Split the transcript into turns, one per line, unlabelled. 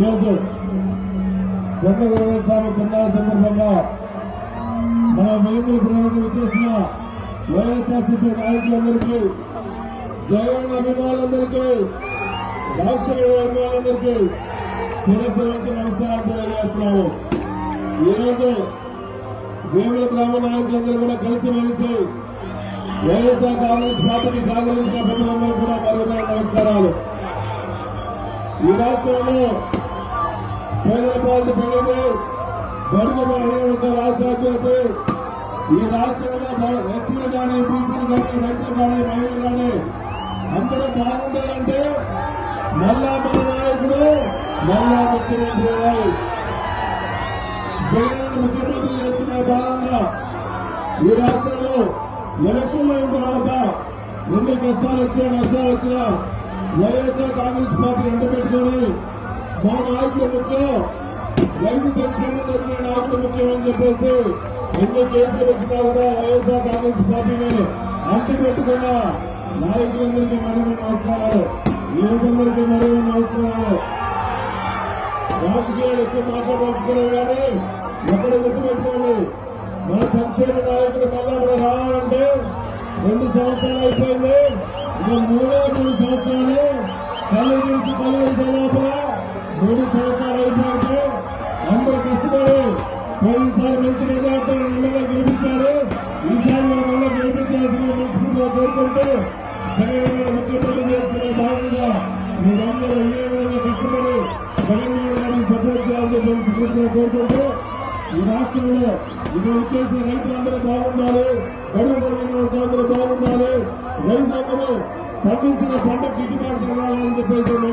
ఈరోజు కొండగోవింద స్వామి తిరునాళ్ళ సందర్భంగా మన వెలుగులు ప్రయోగం చేసిన వైఎస్ఆర్సీపీ నాయకులందరికీ, జగన్ అభిమానులందరికీ, రాష్ట్ర అభిమానులందరికీ శిరస్సు నుంచి నమస్కారం తెలియజేస్తున్నాము. ఈరోజు వేముల గ్రామ నాయకులందరూ కూడా కలిసిమెలిసి వైఎస్ఆర్ కాంగ్రెస్ పార్టీని సాగరించిన ప్రజలందరూ కూడా మరొక నమస్కారాలు. ఈ రాష్ట్రంలో పేదల పాలన పెరిగింది, బడుగు బలహీన వర్గాల ఆశాజ్యోతి. ఈ రాష్ట్రంలో ఎస్సీలు కానీ, బీసీలు కానీ, రైతులు కానీ, మహిళలు కానీ అందరూ బాగుండాలంటే మళ్ళా మన నాయకుడు, మళ్ళా ముఖ్యమంత్రి జగన్ ముఖ్యమంత్రి చేసుకునే భాగంగా ఈ రాష్ట్రంలో ఎలక్షన్లు అయిన తర్వాత ఎన్ని కష్టాలు వచ్చినా, నష్టాలు వచ్చినా వైఎస్ఆర్ కాంగ్రెస్ పార్టీ ఎండబెట్టుకుని మా నాయకులు ముఖ్యం, రైతు సంక్షేమం జరిగిన నాయకులు ముఖ్యమని చెప్పేసి ఎన్ని కేసులు పెట్టినా కూడా వైఎస్ఆర్ కాంగ్రెస్ పార్టీని అంటి పెట్టుకున్న నాయకులందరికీ మరొక నమస్కారాలు, యువకులందరికీ మరొక నమస్కారాలు. రాజకీయాలు ఎక్కువ మాట్లాడవలసుకున్నారు కానీ ఎక్కడ గుర్తుపెట్టుకోండి, మన సంక్షేమ నాయకులు మళ్ళా కూడా రావాలంటే 2 సంవత్సరాలు అయిపోయింది. ఇక 3 సంవత్సరాలు కళ్ళు తీసి కళ్ళు వేసే లోపల 3 సంవత్సరాలు అయిపోయింది. అందరూ కష్టపడి పోయినసారి మంచి మెజార్టీ నిన్నగా గెలిపించారు. ఈసారి మళ్ళీ గెలిపించాల్సిన మనస్ఫూర్తిగా కోరుకుంటూ జగన్ ముఖ్యమంత్రి చేసుకునే భాగంగా మీరందరూ ఏ విధంగా కష్టపడి జగన్మోహన్ గారిని సపోర్ట్ చేయాలని మనస్ఫూర్తిగా కోరుకుంటూ ఈ రాష్ట్రంలో ఇది వచ్చేసిన రైతులందరూ బాగుండాలి, బడుగు బలహీన వర్గాలందరూ బాగుండాలి, రైతులందరూ పండించిన పంట గిట్టుబాటు జరగాలని చెప్పేసి